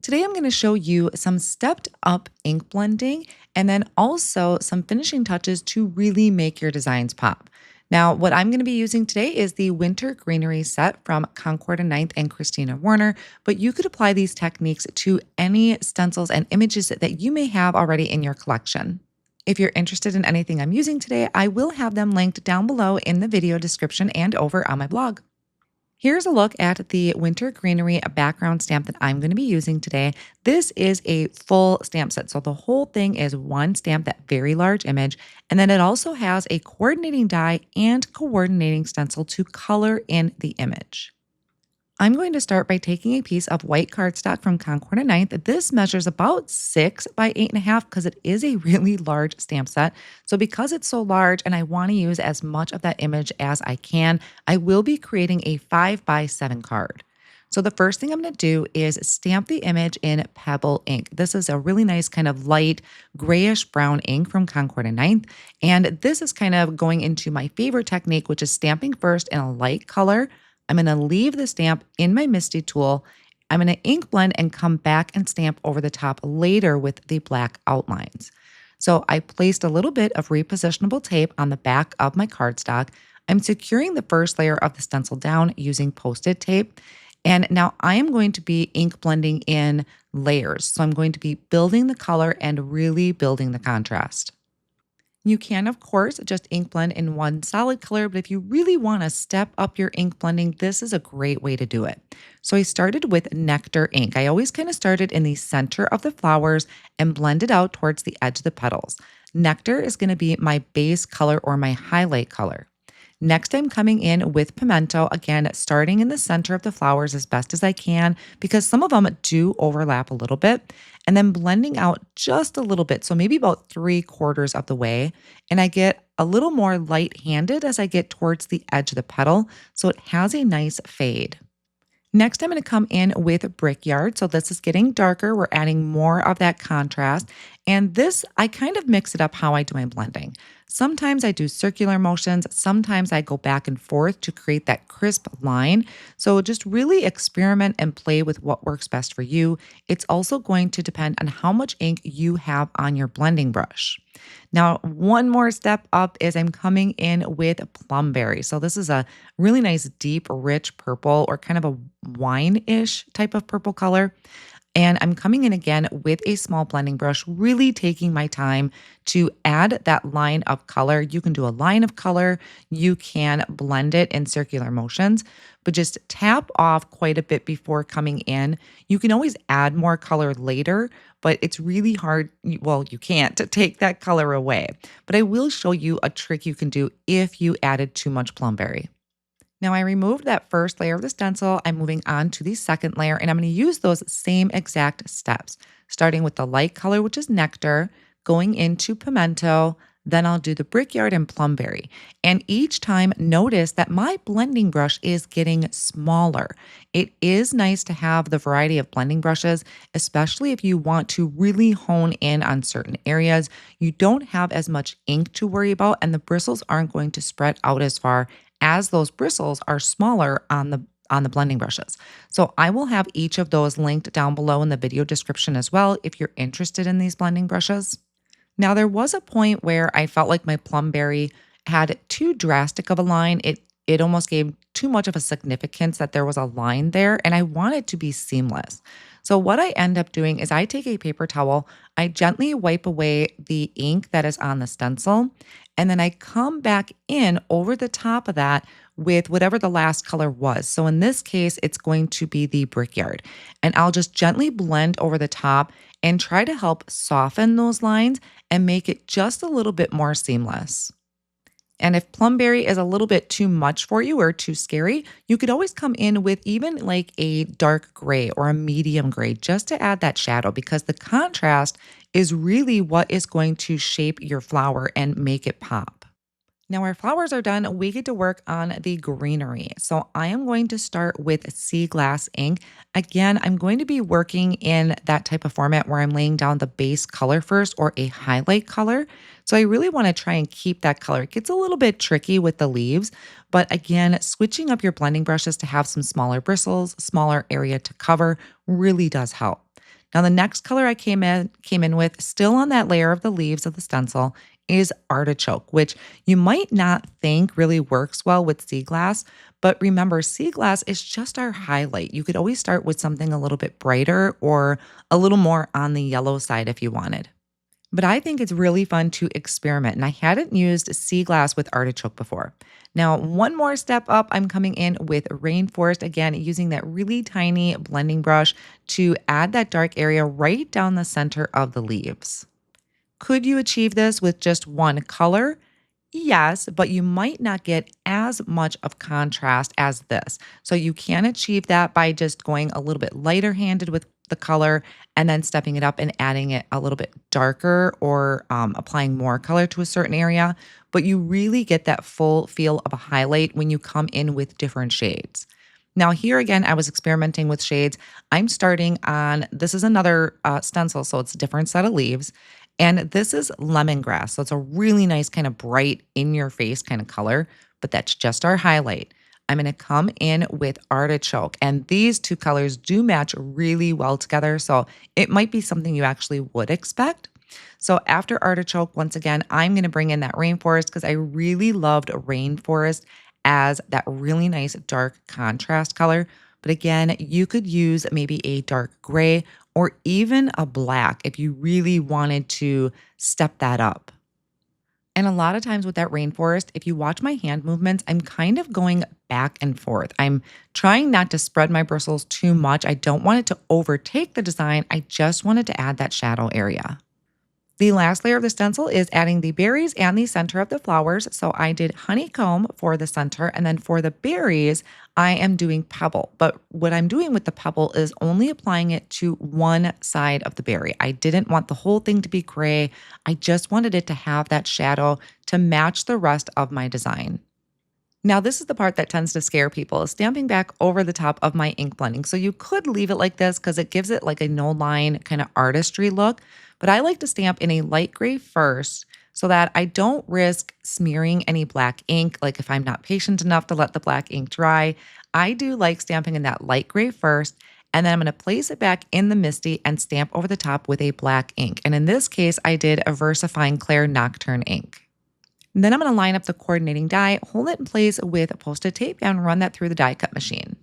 Today, I'm going to show you some stepped up ink blending and then also some finishing touches to really make your designs pop. Now, what I'm going to be using today is the Winter Greenery set from Concord and Ninth and Christina Warner, but you could apply these techniques to any stencils and images that you may have already in your collection. If you're interested in anything I'm using today, I will have them linked down below in the video description and over on my blog. Here's a look at the Winter Greenery background stamp that I'm going to be using today. This is a full stamp set. So the whole thing is one stamp, that very large image. And then it also has a coordinating die and coordinating stencil to color in the image. I'm going to start by taking a piece of white cardstock from Concord and Ninth. This measures about 6 by 8.5 because it is a really large stamp set. So because it's so large and I want to use as much of that image as I can, I will be creating a 5 by 7 card. So the first thing I'm going to do is stamp the image in Pebble Ink. This is a really nice kind of light grayish brown ink from Concord and Ninth. And this is kind of going into my favorite technique, which is stamping first in a light color. I'm going to leave the stamp in my Misti tool. I'm going to ink blend and come back and stamp over the top later with the black outlines. So I placed a little bit of repositionable tape on the back of my cardstock. I'm securing the first layer of the stencil down using Post-it tape. And now I am going to be ink blending in layers. So I'm going to be building the color and really building the contrast. You can, of course, just ink blend in one solid color, but if you really want to step up your ink blending, this is a great way to do it. So I started with Nectar ink. I always kind of started in the center of the flowers and blended out towards the edge of the petals. Nectar is going to be my base color or my highlight color. Next, I'm coming in with Pimento, again, starting in the center of the flowers as best as I can, because some of them do overlap a little bit, and then blending out just a little bit. So maybe about 3/4 of the way. And I get a little more light-handed as I get towards the edge of the petal. So it has a nice fade. Next, I'm going to come in with Brickyard. So this is getting darker. We're adding more of that contrast. And this, I kind of mix it up how I do my blending. Sometimes I do circular motions. Sometimes I go back and forth to create that crisp line. So just really experiment and play with what works best for you. It's also going to depend on how much ink you have on your blending brush. Now, one more step up is I'm coming in with Plumberry. So this is a really nice, deep, rich purple or kind of a wine-ish type of purple color. And I'm coming in again with a small blending brush, really taking my time to add that line of color. You can do a line of color, you can blend it in circular motions, but just tap off quite a bit before coming in. You can always add more color later, but it's really hard. Well, you can't to take that color away. But I will show you a trick you can do if you added too much Plumberry. Now I removed that first layer of the stencil. I'm moving on to the second layer, and I'm going to use those same exact steps, starting with the light color, which is Nectar, going into Pimento, then I'll do the Brickyard and Plumberry. And each time, notice that my blending brush is getting smaller. It is nice to have the variety of blending brushes, especially if you want to really hone in on certain areas. You don't have as much ink to worry about, and the bristles aren't going to spread out as far as those bristles are smaller on the blending brushes. So I will have each of those linked down below in the video description as well if you're interested in these blending brushes. Now there was a point where I felt like my Plumberry had too drastic of a line. It almost gave too much of a significance that there was a line there, and I want it to be seamless. So what I end up doing is I take a paper towel, I gently wipe away the ink that is on the stencil, and then I come back in over the top of that with whatever the last color was. So in this case, it's going to be the Brickyard. And I'll just gently blend over the top and try to help soften those lines and make it just a little bit more seamless. And if Plumberry is a little bit too much for you or too scary, you could always come in with even like a dark gray or a medium gray just to add that shadow, because the contrast is really what is going to shape your flower and make it pop. Now our flowers are done, we get to work on the greenery. So I am going to start with sea glass ink. Again, I'm going to be working in that type of format where I'm laying down the base color first or a highlight color. So I really want to try and keep that color. It gets a little bit tricky with the leaves, but again, switching up your blending brushes to have some smaller bristles, smaller area to cover really does help. Now the next color I came in with, still on that layer of the leaves of the stencil, is Artichoke, which you might not think really works well with sea glass. But remember, sea glass is just our highlight. You could always start with something a little bit brighter or a little more on the yellow side if you wanted. But I think it's really fun to experiment, and I hadn't used sea glass with artichoke before. Now, one more step up, I'm coming in with Rainforest, again, using that really tiny blending brush to add that dark area right down the center of the leaves. Could you achieve this with just one color? Yes, but you might not get as much of contrast as this. So you can achieve that by just going a little bit lighter handed with the color and then stepping it up and adding it a little bit darker or applying more color to a certain area. But you really get that full feel of a highlight when you come in with different shades. Now, here again, I was experimenting with shades. I'm starting on, this is another stencil, so it's a different set of leaves. And this is lemongrass. So it's a really nice kind of bright in your face kind of color, but that's just our highlight. I'm going to come in with artichoke, and these two colors do match really well together. So it might be something you actually would expect. So after artichoke, once again, I'm going to bring in that rainforest because I really loved rainforest as that really nice dark contrast color. But again, you could use maybe a dark gray or even a black if you really wanted to step that up. And a lot of times with that rainforest, if you watch my hand movements, I'm kind of going back and forth. I'm trying not to spread my bristles too much. I don't want it to overtake the design. I just wanted to add that shadow area. The last layer of the stencil is adding the berries and the center of the flowers. So I did honeycomb for the center, and then for the berries, I am doing pebble. But what I'm doing with the pebble is only applying it to one side of the berry. I didn't want the whole thing to be gray. I just wanted it to have that shadow to match the rest of my design. Now, this is the part that tends to scare people, is stamping back over the top of my ink blending. So you could leave it like this because it gives it like a no line kind of artistry look. But I like to stamp in a light gray first so that I don't risk smearing any black ink. Like if I'm not patient enough to let the black ink dry, I do like stamping in that light gray first. And then I'm going to place it back in the Misti and stamp over the top with a black ink. And in this case, I did a Versafine Nocturne ink. And then I'm going to line up the coordinating die, hold it in place with Post-it tape, and run that through the die cut machine.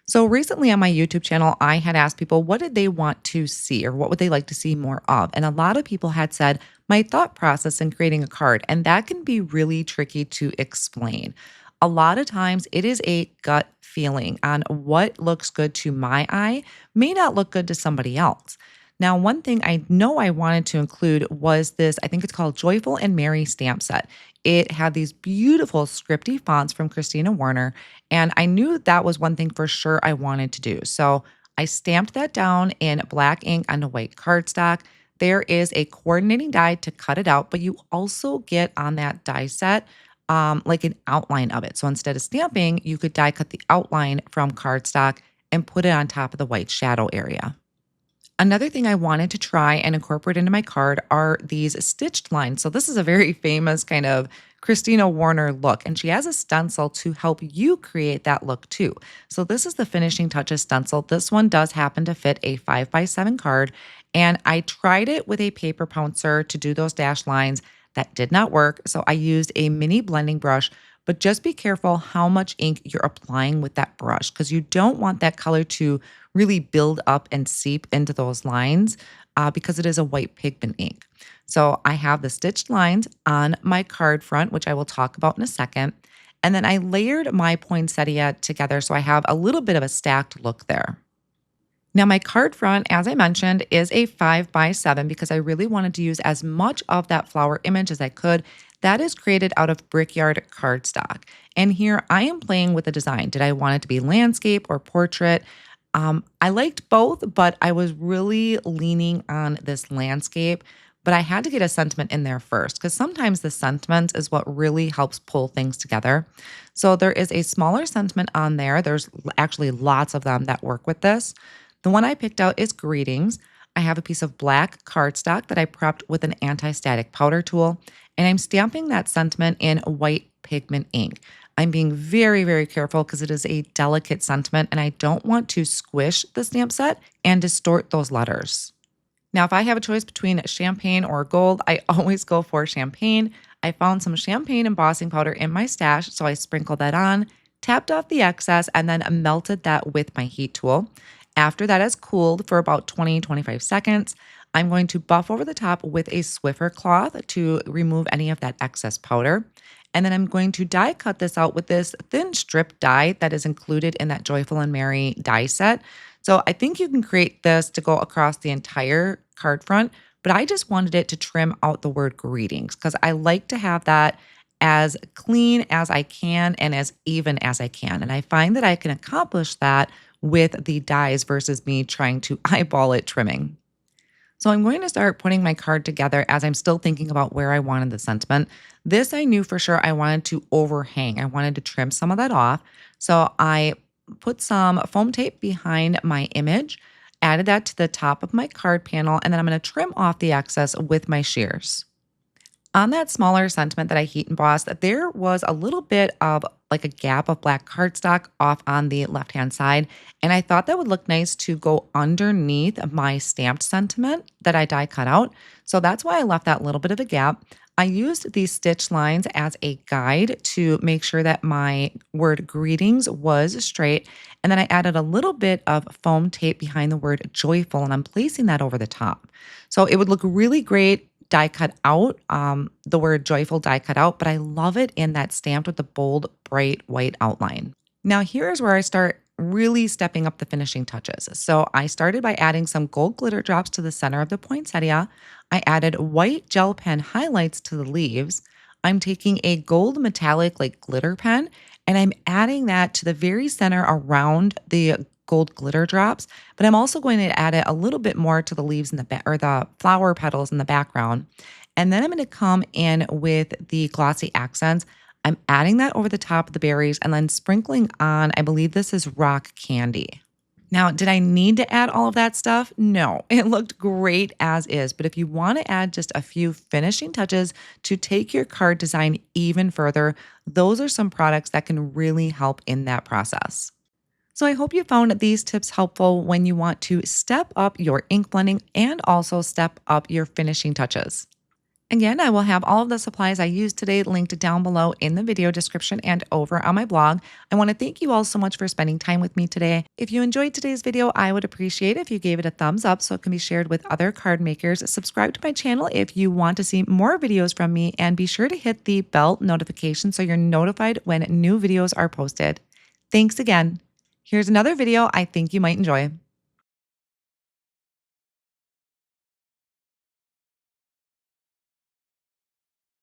So recently on my YouTube channel, I had asked people what did they want to see or what would they like to see more of? And a lot of people had said my thought process in creating a card, and that can be really tricky to explain. A lot of times it is a gut feeling on what looks good to my eye may not look good to somebody else. Now, one thing I know I wanted to include was this, I think it's called Joyful and Merry stamp set. It had these beautiful scripty fonts from Christina Warner, and I knew that was one thing for sure I wanted to do. So I stamped that down in black ink on a white cardstock. There is a coordinating die to cut it out, but you also get on that die set like an outline of it. So instead of stamping, you could die cut the outline from cardstock and put it on top of the white shadow area. Another thing I wanted to try and incorporate into my card are these stitched lines. So this is a very famous kind of Christina Warner look, and she has a stencil to help you create that look too. So this is the Finishing Touches stencil. This one does happen to fit a 5x7 card, and I tried it with a paper pouncer to do those dashed lines. That did not work, so I used a mini blending brush, but just be careful how much ink you're applying with that brush because you don't want that color to really build up and seep into those lines because it is a white pigment ink. So I have the stitched lines on my card front, which I will talk about in a second. And then I layered my poinsettia together so I have a little bit of a stacked look there. Now my card front, as I mentioned, is a 5x7 because I really wanted to use as much of that flower image as I could. That is created out of Brickyard Cardstock. And here I am playing with the design. Did I want it to be landscape or portrait? I liked both, but I was really leaning on this landscape. But I had to get a sentiment in there first because sometimes the sentiment is what really helps pull things together. So there is a smaller sentiment on there. There's actually lots of them that work with this. The one I picked out is Greetings. I have a piece of black cardstock that I prepped with an anti-static powder tool, and I'm stamping that sentiment in white pigment ink. I'm being very, very careful because it is a delicate sentiment and I don't want to squish the stamp set and distort those letters. Now, if I have a choice between champagne or gold, I always go for champagne. I found some champagne embossing powder in my stash, so I sprinkled that on, tapped off the excess, and then melted that with my heat tool. After that has cooled for about 20-25 seconds, I'm going to buff over the top with a Swiffer cloth to remove any of that excess powder. And then I'm going to die cut this out with this thin strip die that is included in that Joyful and Merry die set. So I think you can create this to go across the entire card front, but I just wanted it to trim out the word greetings because I like to have that as clean as I can and as even as I can. And I find that I can accomplish that with the dies versus me trying to eyeball it trimming. So I'm going to start putting my card together as I'm still thinking about where I wanted the sentiment. This I knew for sure I wanted to overhang. I wanted to trim some of that off. So I put some foam tape behind my image, added that to the top of my card panel, and then I'm going to trim off the excess with my shears. On that smaller sentiment that I heat embossed, there was a little bit of like a gap of black cardstock off on the left-hand side. And I thought that would look nice to go underneath my stamped sentiment that I die cut out. So that's why I left that little bit of a gap. I used these stitch lines as a guide to make sure that my word greetings was straight. And then I added a little bit of foam tape behind the word joyful, and I'm placing that over the top. So it would look really great die cut out, the word joyful die cut out, but I love it in that stamped with the bold, bright white outline. Now here's where I start really stepping up the finishing touches. So I started by adding some gold glitter drops to the center of the poinsettia. I added white gel pen highlights to the leaves. I'm taking a gold metallic like glitter pen and I'm adding that to the very center around the gold glitter drops, but I'm also going to add it a little bit more to the leaves in the back or the flower petals in the background. And then I'm going to come in with the glossy accents. I'm adding that over the top of the berries and then sprinkling on, I believe this is rock candy. Now, did I need to add all of that stuff? No, it looked great as is. But if you want to add just a few finishing touches to take your card design even further, those are some products that can really help in that process. So I hope you found these tips helpful when you want to step up your ink blending and also step up your finishing touches. Again, I will have all of the supplies I used today linked down below in the video description and over on my blog. I want to thank you all so much for spending time with me today. If you enjoyed today's video, I would appreciate if you gave it a thumbs up so it can be shared with other card makers. Subscribe to my channel if you want to see more videos from me, and be sure to hit the bell notification so you're notified when new videos are posted. Thanks again. Here's another video I think you might enjoy.